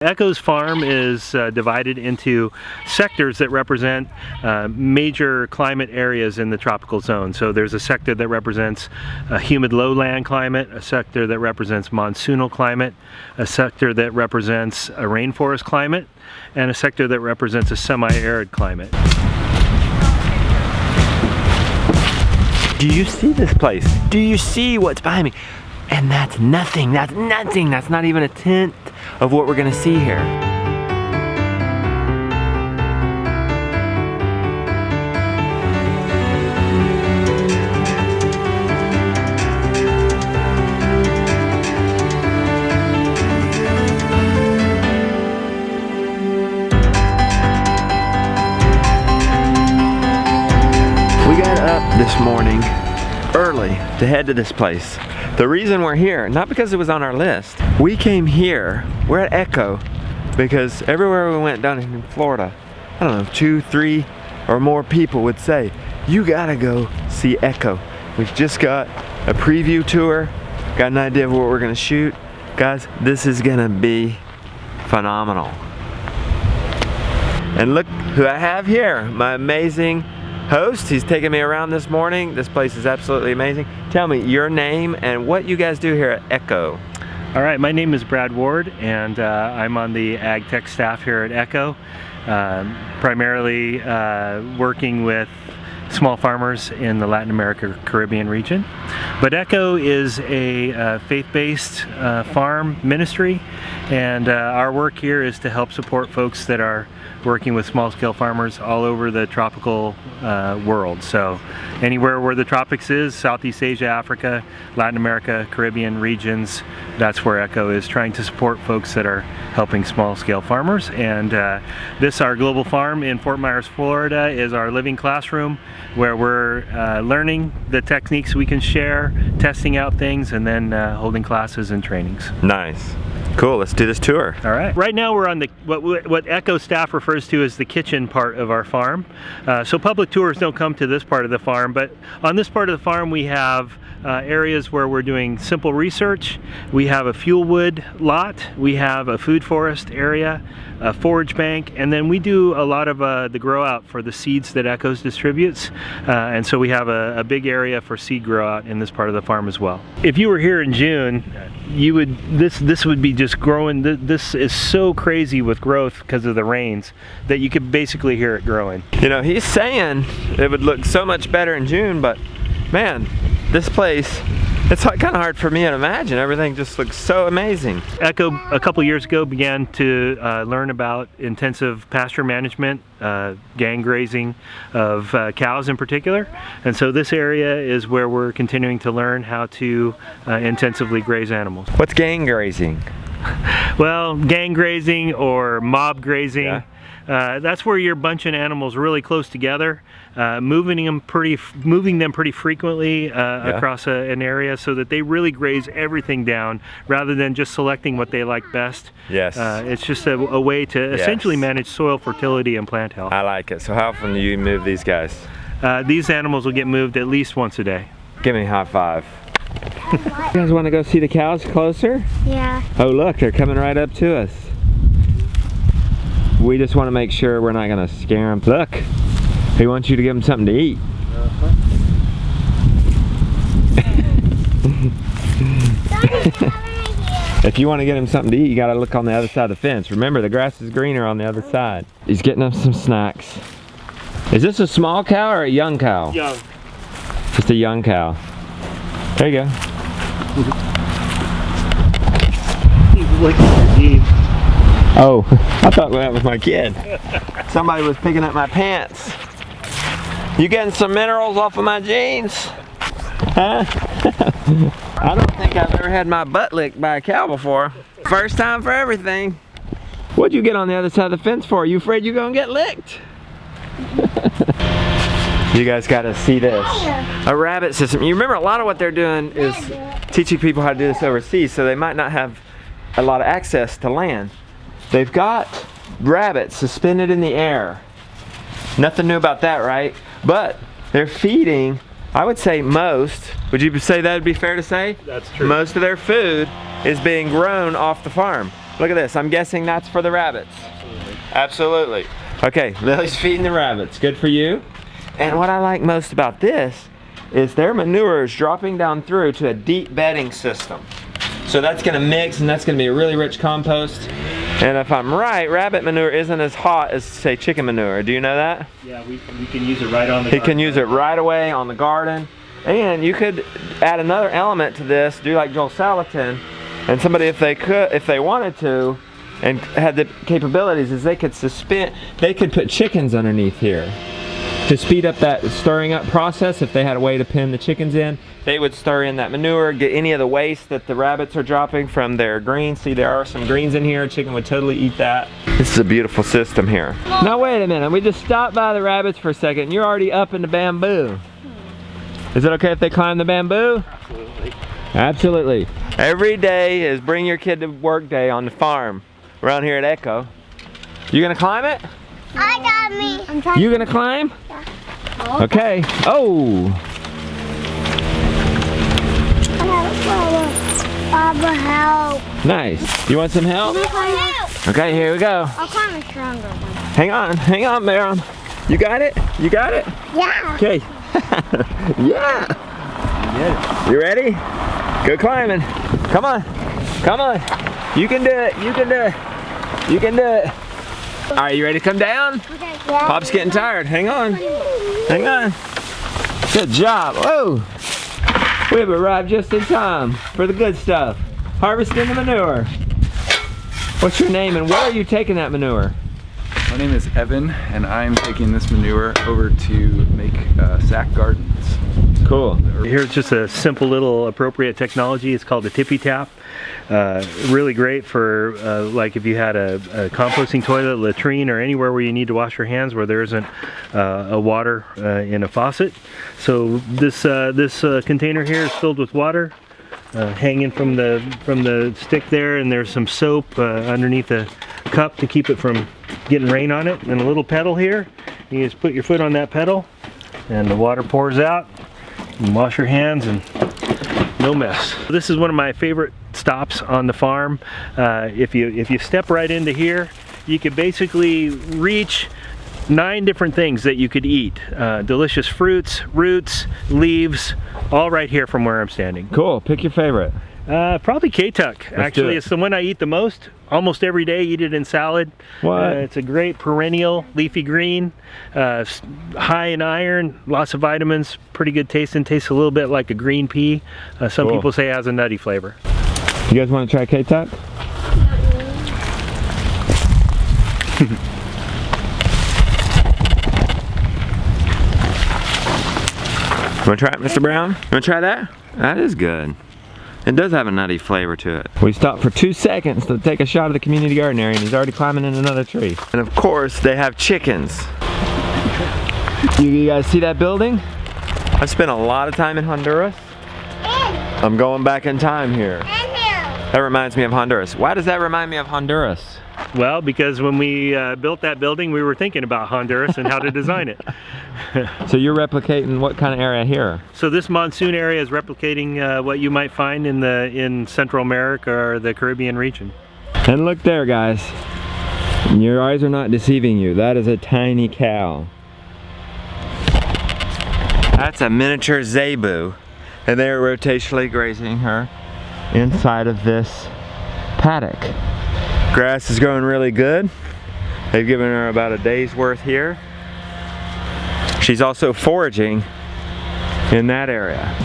Echo's farm is divided into sectors that represent major climate areas in the tropical zone. So there's a sector that represents a humid lowland climate, a sector that represents monsoonal climate, a sector that represents a rainforest climate, and a sector that represents a semi-arid climate. Do you see this place? Do you see what's behind me? And that's nothing, that's nothing, that's not even a tenth of what we're gonna see here. We got up this morning early to head to this place. The reason we're here, not because it was on our list. We came here, we're at Echo, because everywhere we went down in Florida, I don't know, 2, 3 or more people would say, you gotta go see Echo. We've just got a preview tour, got an idea of what we're gonna shoot. Guys, this is gonna be phenomenal. And look who I have here, my amazing host. He's taking me around this morning. This place is absolutely amazing. Tell me your name and what you guys do here at Echo. All right, my name is Brad Ward, and I'm on the Ag Tech staff here at Echo, primarily working with small farmers in the Latin America Caribbean region. But Echo is a faith-based farm ministry, and our work here is to help support folks that are working with small-scale farmers all over the tropical world. So anywhere where the tropics is, Southeast Asia, Africa, Latin America, Caribbean regions, that's where Echo is trying to support folks that are helping small-scale farmers. And this, our global farm in Fort Myers, Florida, is our living classroom where we're learning the techniques we can share, testing out things, and then holding classes and trainings. Nice. Cool, let's do this tour. All right. Right now we're on the what Echo staff refers to as the kitchen part of our farm. So public tours don't come to this part of the farm, but on this part of the farm we have areas where we're doing simple research. We have a fuel wood lot, we have a food forest area, a forage bank, and then we do a lot of the grow out for the seeds that Echo's distributes. And so we have a big area for seed grow out in this part of the farm as well. If you were here in June, you would this would be just growing. This is so crazy with growth because of the rains that you could basically hear it growing. You know, he's saying it would look so much better in June, but man, this place, it's kind of hard for me to imagine. Everything just looks so amazing. Echo, a couple years ago, began to learn about intensive pasture management, gang grazing of cows in particular. And so this area is where we're continuing to learn how to intensively graze animals. What's gang grazing? Well, gang grazing or mob grazing. Yeah. That's where you're bunching animals really close together, moving them pretty frequently across an area so that they really graze everything down rather than just selecting what they like best. Yes. It's just a way to essentially manage soil fertility and plant health. I like it. So how often do you move these guys? These animals will get moved at least once a day. Give me a high five. You guys want to go see the cows closer? Yeah. Oh look, they're coming right up to us. We just want to make sure we're not going to scare them. Look, he wants you to give him something to eat. If you want to get him something to eat, you got to look on the other side of the fence. Remember, the grass is greener on the other side. He's getting us some snacks. Is this a small cow or a young cow? Young. Just a young cow. There you go. He's licking your jeans. Oh, I thought that was my kid. Somebody was picking up my pants. You getting some minerals off of my jeans? Huh? I don't think I've ever had my butt licked by a cow before. First time for everything. What'd you get on the other side of the fence for? You afraid you're gonna get licked? You guys gotta see this. A rabbit system. You remember a lot of what they're doing is teaching people how to do this overseas, so they might not have a lot of access to land. They've got rabbits suspended in the air. Nothing new about that, right? But they're feeding, I would say most, would you say that would be fair to say? That's true. Most of their food is being grown off the farm. Look at this. I'm guessing that's for the rabbits. Absolutely. Okay, Lily's feeding the rabbits. Good for you. And what I like most about this is their manure is dropping down through to a deep bedding system. So that's gonna mix and that's gonna be a really rich compost. And if I'm right, rabbit manure isn't as hot as, say, chicken manure. Do you know that? Yeah, we can use it right on the garden. He can use it right away on the garden. And you could add another element to this, do like Joel Salatin, and somebody, if they wanted to, and had the capabilities, is they could put chickens underneath here to speed up that stirring up process. If they had a way to pin the chickens in, they would stir in that manure, get any of the waste that the rabbits are dropping from their greens. See, there are some greens in here. A chicken would totally eat that. This is a beautiful system here. Now wait a minute, we just stopped by the rabbits for a second. You're already up in the bamboo. Is it okay if they climb the bamboo? Absolutely. Absolutely. Every day is bring your kid to work day on the farm around here at Echo. You gonna climb it? I got me. I'm trying. You gonna climb? Yeah. Okay. Oh. Baba, help. Nice. You want some help? Okay, here we go. I'll climb a stronger one. Hang on, Baron. You got it? You got it? Yeah. Okay. Yeah. You ready? Go climbing. Come on. Come on. You can do it. You can do it. You can do it. All right, you ready to come down? Okay. Yeah. Pop's getting tired. Hang on. Hang on. Good job. Whoa. We've arrived just in time for the good stuff. Harvesting the manure. What's your name and where are you taking that manure? My name is Evan, and I'm taking this manure over to make sack gardens. Cool. Here's just a simple little appropriate technology. It's called a tippy tap. Really great for like if you had a composting toilet, latrine, or anywhere where you need to wash your hands where there isn't a water in a faucet. So this container here is filled with water. Hanging from the stick there, and there's some soap underneath the cup to keep it from getting rain on it, and a little pedal here. You just put your foot on that pedal and the water pours out. You can wash your hands and no mess. This is one of my favorite stops on the farm. If you step right into here, you could basically reach 9 different things that you could eat. Delicious fruits, roots, leaves, all right here from where I'm standing. Cool, pick your favorite. Probably K-Tuck. Actually, it's the one I eat the most. Almost every day, eat it in salad. What? It's a great perennial leafy green, high in iron, lots of vitamins, pretty good tasting. Tastes a little bit like a green pea. Some Cool. people say it has a nutty flavor. You guys want to try K-Tuck? Want to try it, Mr. Brown? Want to try that? That is good. It does have a nutty flavor to it. We stopped for 2 seconds to take a shot of the community garden area, and he's already climbing in another tree. And of course, they have chickens. You guys see that building? I've spent a lot of time in Honduras. I'm going back in time here. That reminds me of Honduras. Why does that remind me of Honduras? Well, because when we built that building, we were thinking about Honduras and how to design it. So you're replicating what kind of area here? So this monsoon area is replicating what you might find in Central America or the Caribbean region. And look there, guys. Your eyes are not deceiving you. That is a tiny cow. That's a miniature zebu. And they're rotationally grazing her inside of this paddock. Grass is growing really good. They've given her about a day's worth here. She's also foraging in that area.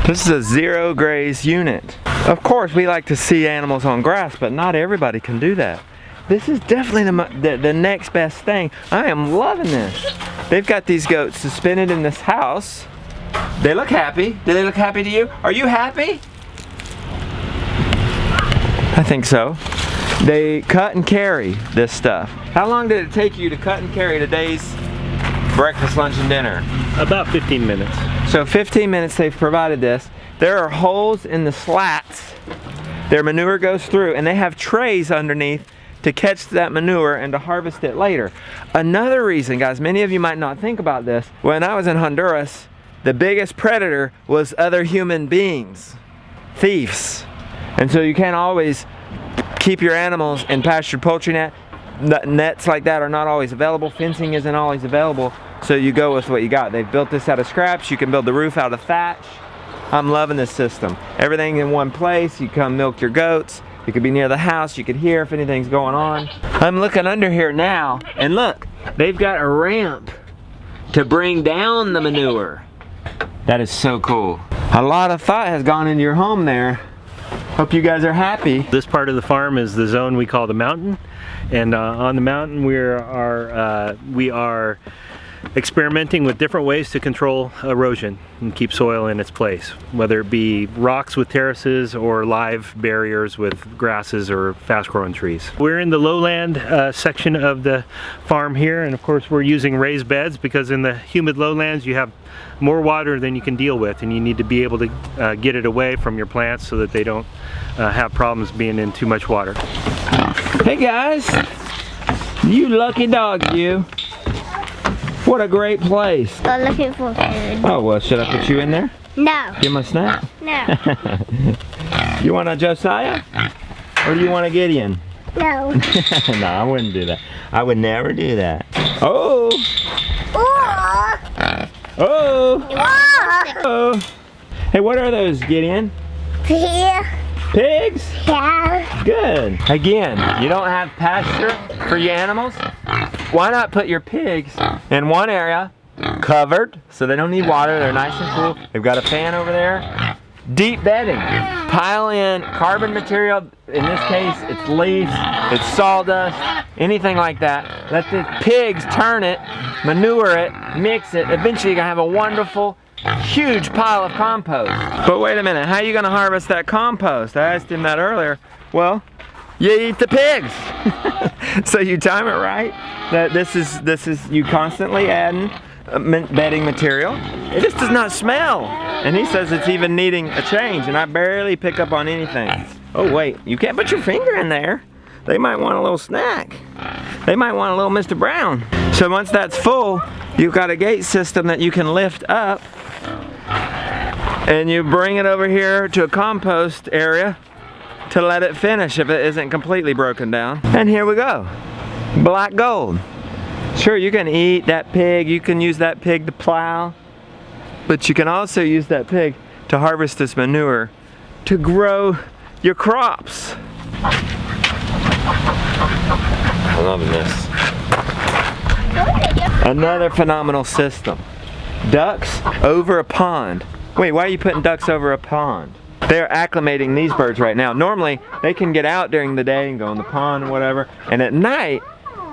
This is a zero graze unit. Of course, we like to see animals on grass, but not everybody can do that. This is definitely the next best thing. I am loving this. They've got these goats suspended in this house. They look happy. Do they look happy to you? Are you happy? I think so. They cut and carry this stuff. How long did it take you to cut and carry today's breakfast, lunch, and dinner? About 15 minutes. So 15 minutes they've provided this. There are holes in the slats. Their manure goes through, and they have trays underneath to catch that manure and to harvest it later. Another reason, guys, many of you might not think about this, when I was in Honduras, the biggest predator was other human beings, thieves. And so you can't always keep your animals in pastured poultry nets like that are not always available. Fencing isn't always available, so you go with what you got. They've built this out of scraps. You can build the roof out of thatch. I'm loving this system. Everything in one place. You come milk your goats. You could be near the house. You could hear if anything's going on. I'm looking under here now, and look, they've got a ramp to bring down the manure. That is so cool. A lot of thought has gone into your home there. Hope you guys are happy. This part of the farm is the zone we call the mountain, and on the mountain we are experimenting with different ways to control erosion and keep soil in its place, whether it be rocks with terraces or live barriers with grasses or fast-growing trees. We're in the lowland section of the farm here, and of course we're using raised beds because in the humid lowlands you have more water than you can deal with, and you need to be able to get it away from your plants so that they don't have problems being in too much water. Hey guys, you lucky dog, you. What a great place. I'm looking for food. Oh, well, should I put you in there? No. Give him a snack? No. You want a Josiah? Or do you want a Gideon? No. No, I wouldn't do that. I would never do that. Oh! Oh! Oh! Hey, what are those, Gideon? Here. Pigs? Yeah. Good. Again, you don't have pasture for your animals? Why not put your pigs in one area, covered, so they don't need water, they're nice and cool. They've got a fan over there. Deep bedding. Pile in carbon material. In this case, it's leaves, it's sawdust, anything like that. Let the pigs turn it, manure it, mix it. Eventually you're gonna have a wonderful, huge pile of compost. But wait a minute, how are you gonna harvest that compost? I asked him that earlier. Well, you eat the pigs. So you time it right. That this is you constantly adding bedding material. It just does not smell. And he says it's even needing a change, and I barely pick up on anything. Oh wait, you can't put your finger in there. They might want a little snack. They might want a little Mr. Brown. So once that's full, you've got a gate system that you can lift up, and you bring it over here to a compost area to let it finish if it isn't completely broken down. And here we go. Black gold. Sure, you can eat that pig, you can use that pig to plow, but you can also use that pig to harvest this manure to grow your crops. I love this. Another phenomenal system. Ducks over a pond. Wait, why are you putting ducks over a pond? They're acclimating these birds right now. Normally, they can get out during the day and go in the pond and whatever, and at night,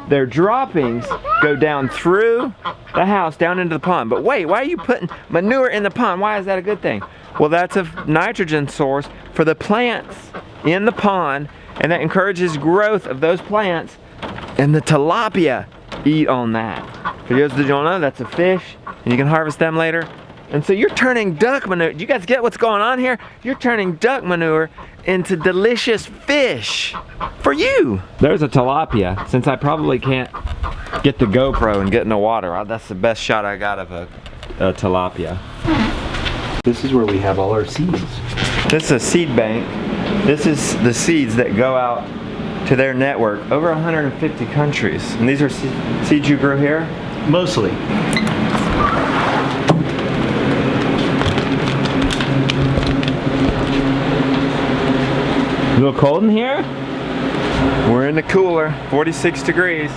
their droppings go down through the house, down into the pond. But wait, why are you putting manure in the pond? Why is that a good thing? Well, that's a nitrogen source for the plants in the pond, and that encourages growth of those plants, and the tilapia eat on that. For those that don't know, that's a fish, and you can harvest them later. And so you're turning duck manure, do you guys get what's going on here? You're turning duck manure into delicious fish for you. There's a tilapia. Since I probably can't get the GoPro and get in the water, that's the best shot I got of a tilapia. This is where we have all our seeds. This is a seed bank. This is the seeds that go out to their network, over 150 countries. And these are seeds you grew here? Mostly. A little cold in here? We're in the cooler, 46 degrees.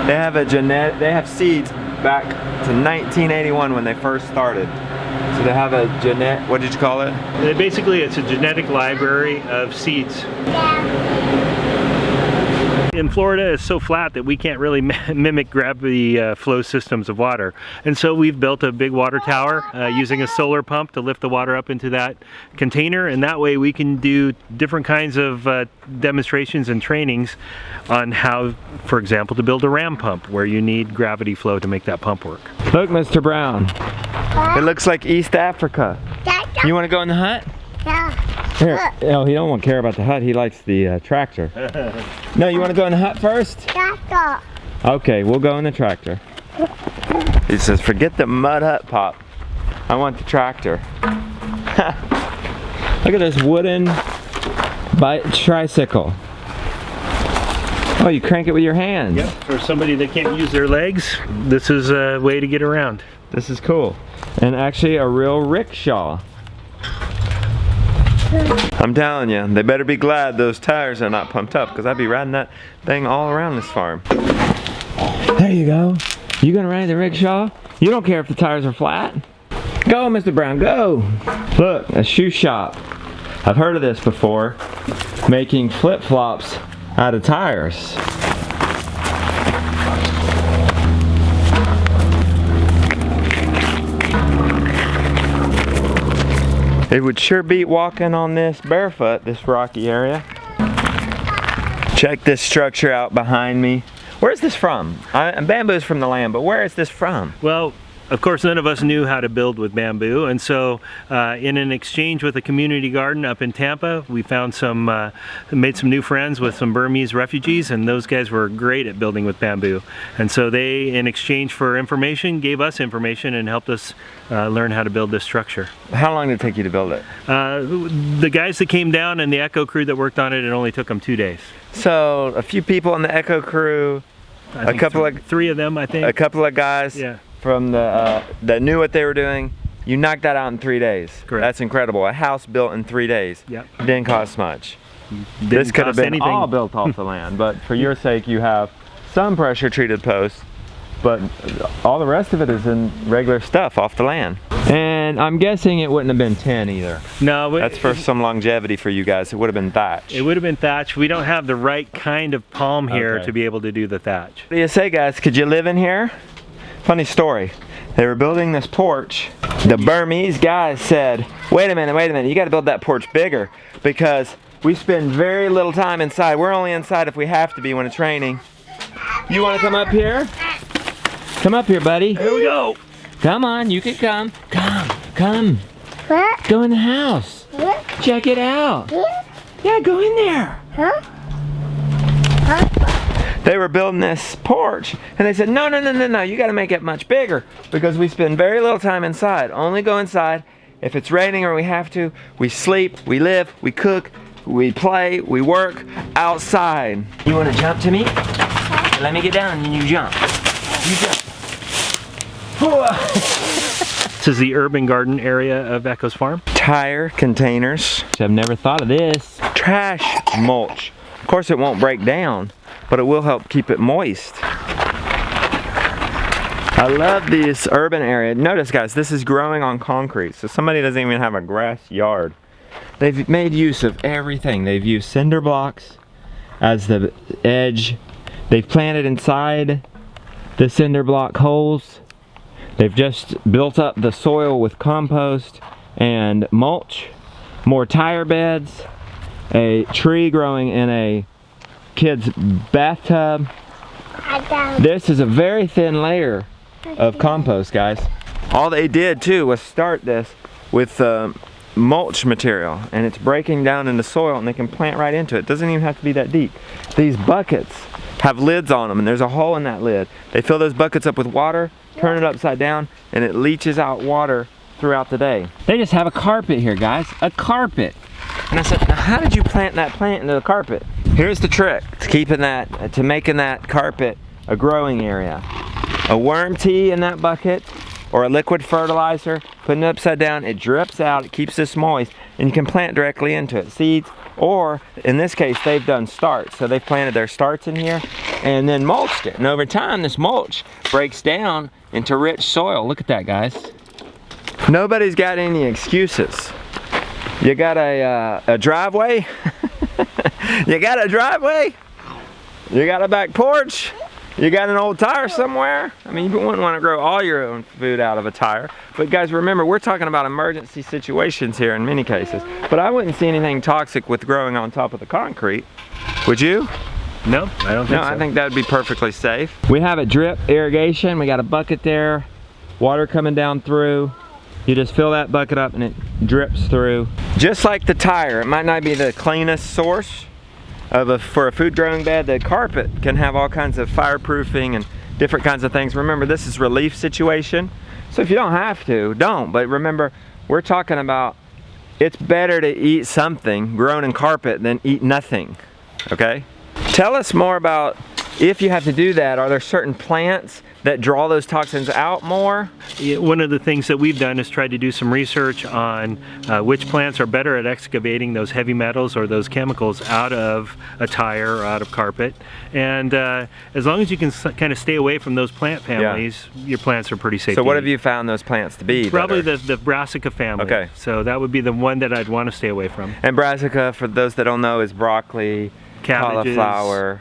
They have seeds back to 1981 when they first started. So they have a what did you call it? Basically, it's a genetic library of seeds. In Florida, it's so flat that we can't really mimic gravity flow systems of water. And so we've built a big water tower using a solar pump to lift the water up into that container. And that way we can do different kinds of demonstrations and trainings on how, for example, to build a ram pump where you need gravity flow to make that pump work. Look, Mr. Brown. It looks like East Africa. You want to go in the hut? Yeah. Here. Oh, he don't care about the hut. He likes the tractor. No, you want to go in the hut first? Yeah. Okay, we'll go in the tractor. He says, forget the mud hut, Pop. I want the tractor. Look at this wooden tricycle. Oh, you crank it with your hands. Yep, for somebody that can't use their legs, this is a way to get around. This is cool. And actually a real rickshaw. I'm telling you, they better be glad those tires are not pumped up, because I'd be riding that thing all around this farm. There you go. You gonna ride the rickshaw? You don't care if the tires are flat? Go, Mr. Brown, go! Look, a shoe shop. I've heard of this before. Making flip-flops out of tires. It would sure beat walking on this barefoot, this rocky area. Check this structure out behind me. Where's this from? Bamboo's from the land, but where is this from? Well, of course, none of us knew how to build with bamboo, and so in an exchange with a community garden up in Tampa, we found made some new friends with some Burmese refugees, and those guys were great at building with bamboo. And so they, in exchange for information, gave us information and helped us learn how to build this structure. How long did it take you to build it? The guys that came down and the Echo crew that worked on it, it only took them 2 days. So a few people in the Echo crew, three of them, I think. A couple of guys. Yeah. From the that knew what they were doing. You knocked that out in 3 days. Correct. That's incredible. A house built in 3 days. Yep. Didn't cost much. This could have been all built off the land, but for your sake you have some pressure treated posts, but all the rest of it is in regular stuff off the land. And I'm guessing it wouldn't have been 10 either. No. That's for some longevity for you guys. It would have been thatch. It would have been thatch. We don't have the right kind of palm here to be able to do the thatch. What do you say, guys? Could you live in here? Funny story. They were building this porch. The Burmese guys said, wait a minute, you gotta build that porch bigger because we spend very little time inside. We're only inside if we have to be when it's raining. You wanna come up here? Come up here, buddy. Here we go. Come on, you can come. Come. What? Go in the house. What? Check it out. Here? Yeah, go in there. Huh? Huh? They were building this porch and they said, no, you gotta make it much bigger because we spend very little time inside. Only go inside if it's raining or we have to. We sleep, we live, we cook, we play, we work outside. You wanna jump to me? Let me get down and you jump. You jump. This is the urban garden area of Echo's farm. Tire containers. I've never thought of this. Trash mulch. Of course it won't break down, but it will help keep it moist. I love this urban area. Notice, guys, this is growing on concrete, so somebody doesn't even have a grass yard. They've made use of everything. They've used cinder blocks as the edge. They've planted inside the cinder block holes. They've just built up the soil with compost and mulch, more tire beds, a tree growing in a kid's bathtub. This is a very thin layer of compost, guys. All they did too was start this with mulch material, and it's breaking down into soil and they can plant right into it. It doesn't even have to be that deep. These buckets have lids on them and there's a hole in that lid. They fill those buckets up with water, turn it upside down, and it leaches out water throughout the day. They just have a carpet here, guys. A carpet. And I said, now how did you plant that plant into the carpet? Here's the trick to keeping that, to making that carpet a growing area. A worm tea in that bucket or a liquid fertilizer, putting it upside down, it drips out, it keeps this moist, and you can plant directly into it. Seeds, or in this case, they've done starts. So they've planted their starts in here and then mulched it. And over time, this mulch breaks down into rich soil. Look at that, guys. Nobody's got any excuses. You got a driveway? You got a driveway? You got a back porch? You got an old tire somewhere? I mean, you wouldn't want to grow all your own food out of a tire. But guys, remember, we're talking about emergency situations here in many cases. But I wouldn't see anything toxic with growing on top of the concrete. Would you? No, I don't think so. No, I think that would be perfectly safe. We have a drip irrigation. We got a bucket there, water coming down through. You just fill that bucket up and it drips through. Just like the tire, it might not be the cleanest source for a food growing bed. The carpet can have all kinds of fireproofing and different kinds of things. Remember, this is relief situation. So if you don't have to, don't. But remember, we're talking about it's better to eat something grown in carpet than eat nothing, okay? Tell us more about, if you have to do that, are there certain plants that draw those toxins out more? One of the things that we've done is tried to do some research on which plants are better at excavating those heavy metals or those chemicals out of a tire or out of carpet. And as long as you can kind of stay away from those plant families, your plants are pretty safe. So what eat. have you found those plants to be? Probably the brassica family. Okay. So that would be the one that I'd want to stay away from. And brassica, for those that don't know, is broccoli, Cabbages. cauliflower.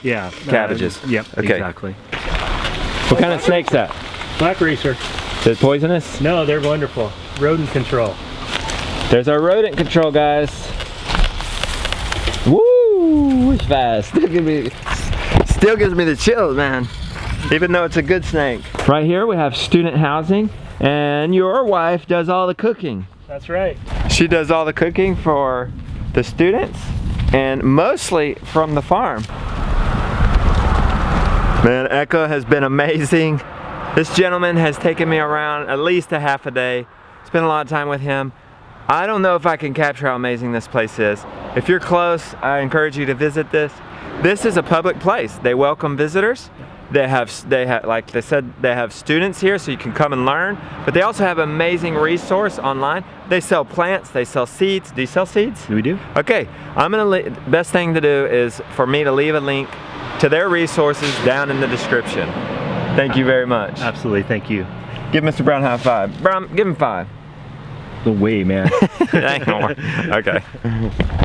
Yeah. Cabbages. Yep, Okay. exactly. What kind of snake's that? Black racer. Is it poisonous? No, they're wonderful. Rodent control. There's our rodent control, guys. Woo! It's fast. Still gives me the chills, man. Even though it's a good snake. Right here we have student housing, and your wife does all the cooking. That's right. She does all the cooking for the students, and mostly from the farm. Man, Echo has been amazing. This gentleman has taken me around at least a half a day. Spent a lot of time with him. I don't know if I can capture how amazing this place is. If you're close, I encourage you to visit this. This is a public place. They welcome visitors. They have, like they said, they have students here so you can come and learn, but they also have amazing resource online. They sell plants, they sell seeds. Do you sell seeds? We do. Okay, best thing to do is for me to leave a link to their resources down in the description. Thank you very much. Absolutely, thank you. Give Mr. Brown a high five. Brown, give him 5. The way, man. That ain't gonna work. Okay.